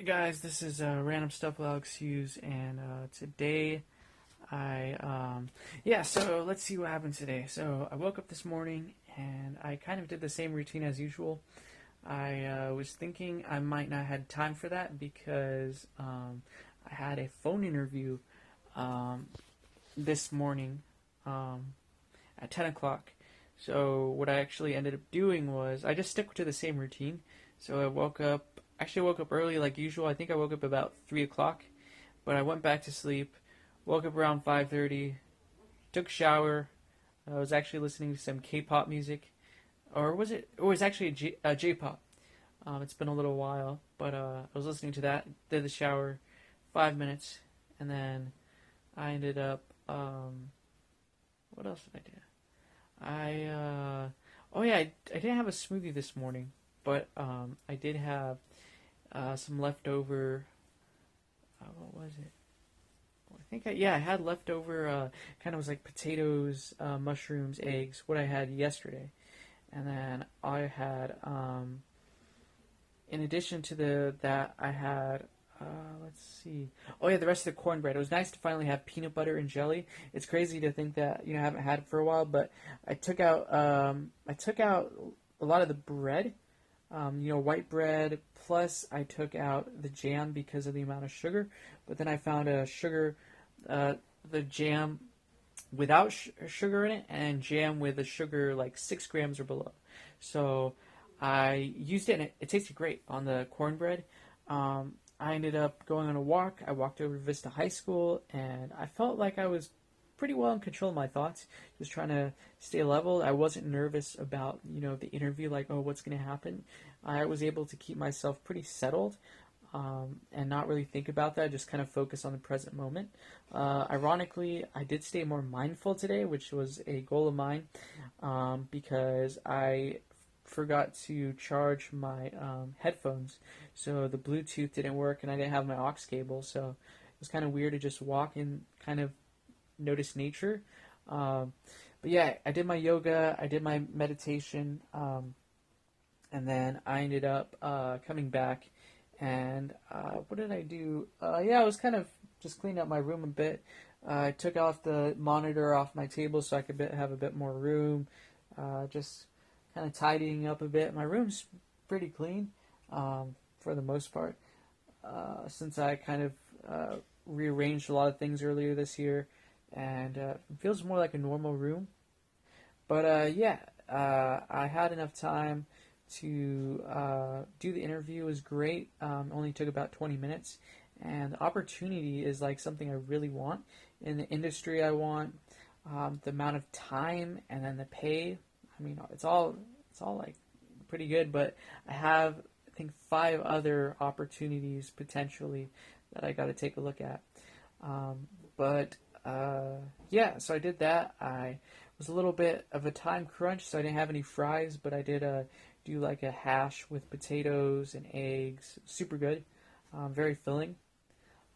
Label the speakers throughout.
Speaker 1: Hey guys, this is Random Stuff with Alex Hughes, and today so let's see what happened today. So I woke up this morning and I kind of did the same routine as usual. I was thinking I might not had time for that because I had a phone interview um, this morning at 10 o'clock. So what I actually ended up doing was I just stuck to the same routine. So I woke up early like usual. I think I woke up about 3 o'clock, but I went back to sleep, woke up around 5:30, took a shower. I was actually listening to some K-pop music, or was it? It was actually J-pop. It's been a little while, but I was listening to that, did the shower, 5 minutes, and then I ended up, what else did I do? I didn't have a smoothie this morning, but I did have some leftover. What was it? I had leftover. Kind of was like potatoes, mushrooms, eggs. What I had yesterday, and then I had. In addition to that, I had. Let's see. Oh yeah, the rest of the cornbread. It was nice to finally have peanut butter and jelly. It's crazy to think that I haven't had it for a while, but I took out a lot of the bread, white bread. Plus, I took out the jam because of the amount of sugar. But then I found the jam without sugar in it, and jam with the sugar like 6 grams or below. So I used it, and it tasted great on the cornbread. I ended up going on a walk. I walked over to Vista High School, and I felt like I was pretty well in control of my thoughts. Just trying to stay level. I wasn't nervous about the interview, like, oh, what's going to happen. I was able to keep myself pretty settled, and not really think about that. Just kind of focus on the present moment. Ironically, I did stay more mindful today, which was a goal of mine, because I forgot to charge my headphones, so the Bluetooth didn't work, and I didn't have my aux cable, so it was kind of weird to just walk and kind of notice nature. But yeah, I did my yoga, I did my meditation, and then I ended up coming back, and what did I do? I was kind of just cleaning up my room a bit. I took off the monitor off my table so I could have a bit more room. Just kind of tidying up a bit. My room's pretty clean, for the most part, since I kind of rearranged a lot of things earlier this year, and it feels more like a normal room. But I had enough time to do the interview. It was great. Only took about 20 minutes, and the opportunity is like something I really want in the industry I want. The amount of time and then the pay. I mean, it's all like pretty good, but I have, I think, 5 other opportunities potentially that I got to take a look at. So I did that. I was a little bit of a time crunch, so I didn't have any fries, but I did do like a hash with potatoes and eggs. Super good, very filling.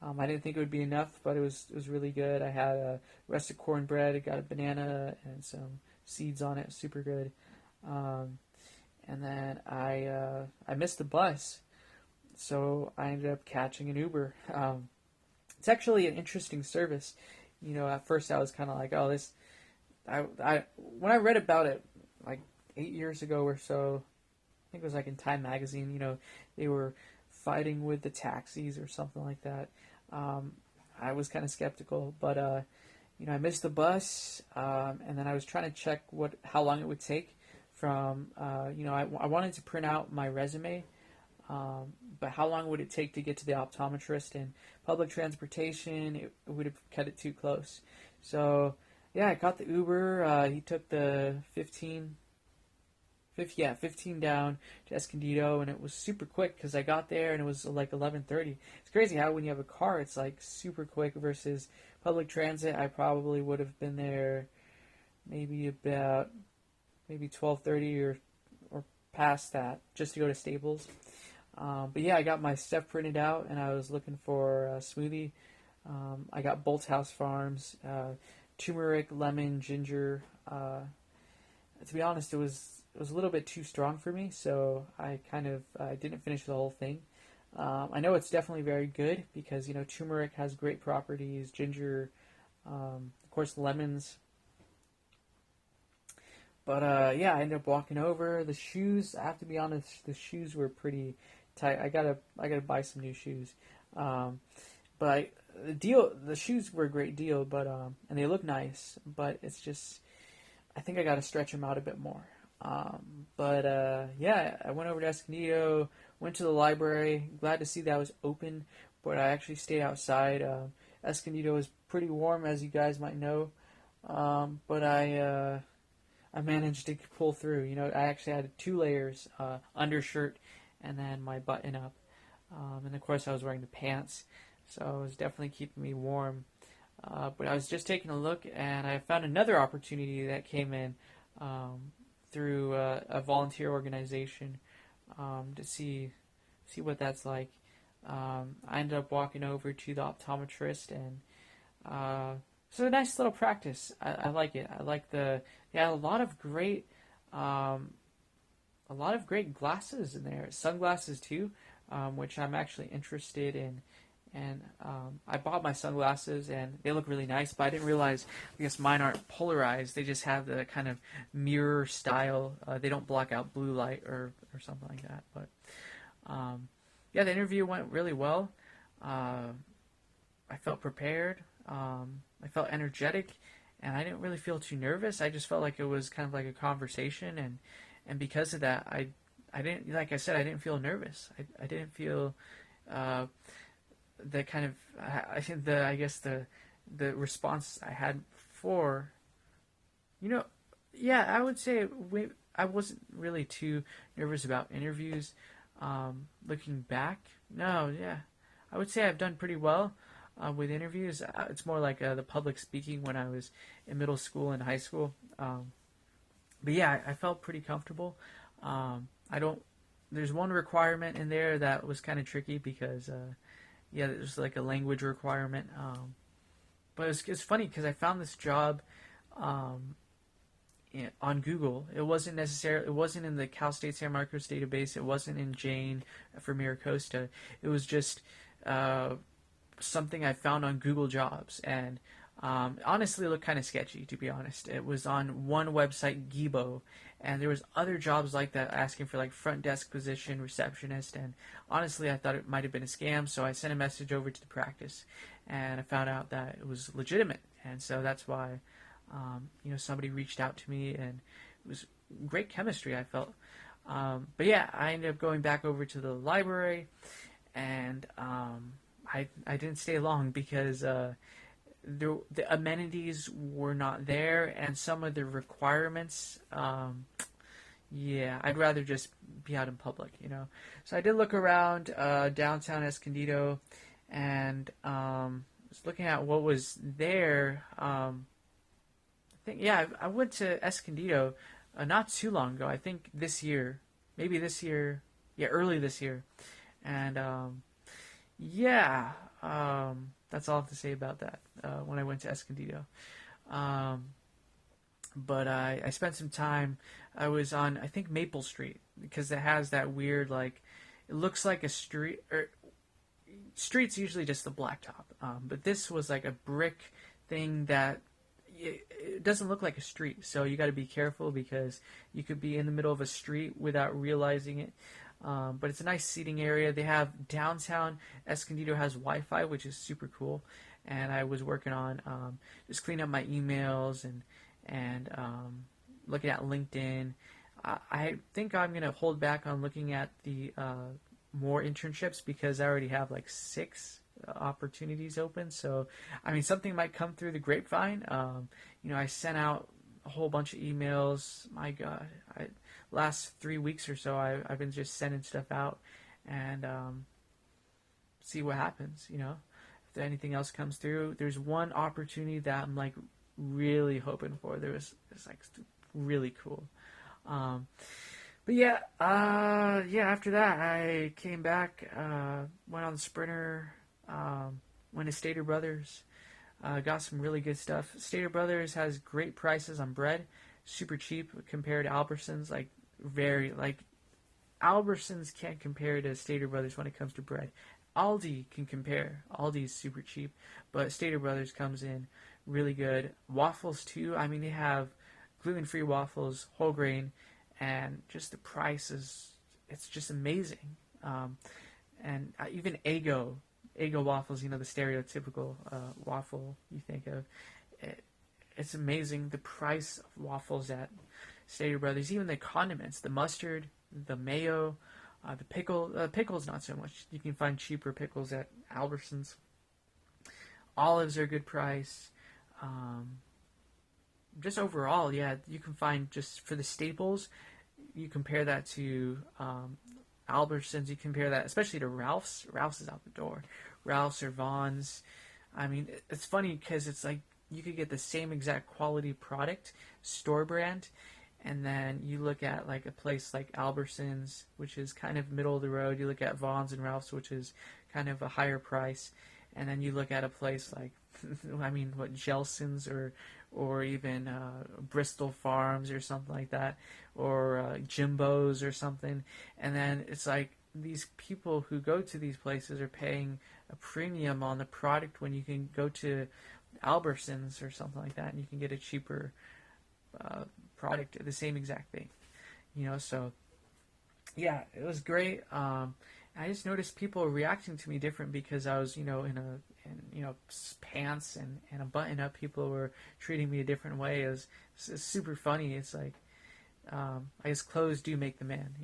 Speaker 1: I didn't think it would be enough, but it was really good. I had a rest of cornbread. I got a banana and some seeds on it. Super good. And then I missed the bus, so I ended up catching an Uber. It's actually an interesting service. At first I was kind of like, oh, this. I when I read about it like 8 years ago or so, I think it was like in Time magazine. They were fighting with the taxis or something like that. I was kind of skeptical, but I missed the bus, and then I was trying to check how long it would take from, I wanted to print out my resume, but how long would it take to get to the optometrist? And public transportation, it would have cut it too close. So, yeah, I caught the Uber. He took the 15 down to Escondido, and it was super quick because I got there and it was like 11:30. It's crazy how when you have a car, it's like super quick versus public transit. I probably would have been there maybe 12:30 or past that just to go to Staples. But yeah, I got my stuff printed out and I was looking for a smoothie. I got Bolt's House Farms, turmeric, lemon, ginger. To be honest, it was a little bit too strong for me, so I didn't finish the whole thing. I know it's definitely very good because turmeric has great properties, ginger, of course lemons. But yeah, I ended up walking over. The shoes, I have to be honest, the shoes were pretty tight. I gotta buy some new shoes. Um, but the shoes were a great deal, but and they look nice. But it's just, I think I gotta stretch them out a bit more. But yeah, I went over to Escondido, went to the library. Glad to see that was open, but I actually stayed outside. Escondido is pretty warm, as you guys might know. But I managed to pull through. I actually had two layers, undershirt, and then my button up. And of course, I was wearing the pants, so it was definitely keeping me warm. But I was just taking a look, and I found another opportunity that came in through a volunteer organization to see what that's like. I ended up walking over to the optometrist, and it's a nice little practice. I like it. I like a lot of great glasses in there, sunglasses too, which I'm actually interested in. And I bought my sunglasses, and they look really nice. But I didn't realize, I guess mine aren't polarized. They just have the kind of mirror style. They don't block out blue light or something like that. But yeah, the interview went really well. I felt prepared. I felt energetic, and I didn't really feel too nervous. I just felt like it was kind of like a conversation, and because of that, I didn't, like I said, I didn't feel nervous. I didn't feel the kind of, I think the response I had for, yeah, I would say I wasn't really too nervous about interviews. Looking back, no, yeah, I would say I've done pretty well with interviews. It's more like the public speaking when I was in middle school and high school. But yeah, I felt pretty comfortable. I don't. There's one requirement in there that was kind of tricky because, yeah, there's like a language requirement. But it's funny because I found this job on Google. It wasn't in the Cal State San Marcos database. It wasn't in Jane for Miracosta. It was just something I found on Google Jobs, and honestly, it looked kind of sketchy, to be honest. It was on one website, Gibo, and there was other jobs like that asking for like front desk position, receptionist, and honestly, I thought it might have been a scam, so I sent a message over to the practice, and I found out that it was legitimate, and so that's why, somebody reached out to me, and it was great chemistry, I felt. But yeah, I ended up going back over to the library, and I didn't stay long because the amenities were not there, and some of the requirements, yeah, I'd rather just be out in public, So I did look around downtown Escondido, and was looking at what was there. I think, yeah, I went to Escondido not too long ago. I think this year, maybe this year, yeah, early this year, and yeah, that's all I have to say about that when I went to Escondido. But I spent some time. I was on, I think, Maple Street because it has that weird, like, it looks like a street. Street's usually just the blacktop, but this was like a brick thing that it doesn't look like a street. So you got to be careful because you could be in the middle of a street without realizing it. But it's a nice seating area. They have downtown Escondido has Wi-Fi, which is super cool. And I was working on just cleaning up my emails and looking at LinkedIn. I think I'm gonna hold back on looking at the more internships because I already have like 6 opportunities open. So I mean, something might come through the grapevine. I sent out a whole bunch of emails. My God, last 3 weeks or so, I've been just sending stuff out and see what happens. If anything else comes through. There's one opportunity that I'm like really hoping for. It's like really cool. But yeah, after that, I came back, went on the Sprinter, went to Stater Brothers, got some really good stuff. Stater Brothers has great prices on bread, super cheap compared to Albertsons, like very, like, Albertsons can't compare to Stater Brothers when it comes to bread. Aldi can compare. Aldi's super cheap, but Stater Brothers comes in really good. Waffles too. I mean, they have gluten-free waffles, whole grain, and just the price it's just amazing. And even Eggo waffles, the stereotypical waffle you think of. It's amazing the price of waffles at Stater Brothers. Even the condiments, the mustard, the mayo, the pickle. Pickles not so much. You can find cheaper pickles at Albertsons. Olives are a good price. Just overall, yeah, you can find just for the staples. You compare that to Albertsons. You compare that, especially to Ralph's. Ralph's is out the door. Ralph's or Vaughn's. I mean, it's funny because it's like you could get the same exact quality product, store brand, and then you look at like a place like Albertsons, which is kind of middle of the road. You look at Vaughn's and Ralph's, which is kind of a higher price, and then you look at a place like, I mean, what, Gelson's or even Bristol Farms or something like that, or Jimbo's or something, and then it's like these people who go to these places are paying a premium on the product when you can go to Albertsons or something like that and you can get a cheaper product, the same exact thing, so yeah, it was great. I just noticed people reacting to me different because I was, in pants and a button up. People were treating me a different way. It's super funny. It's like, I guess clothes do make the man,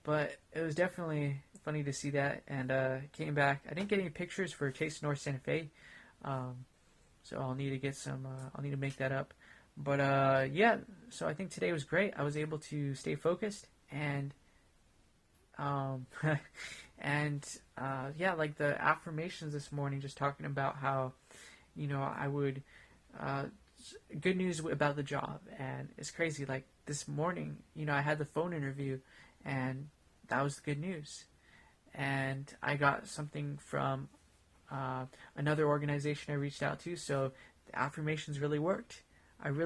Speaker 1: but it was definitely funny to see that. And came back. I didn't get any pictures for Taste North Santa Fe, so I'll need to get some. I'll need to make that up. But yeah, so I think today was great. I was able to stay focused and yeah, like the affirmations this morning, just talking about how, I would, good news about the job. And it's crazy. Like this morning, I had the phone interview and that was the good news. And I got something from, another organization I reached out to. So the affirmations really worked. I really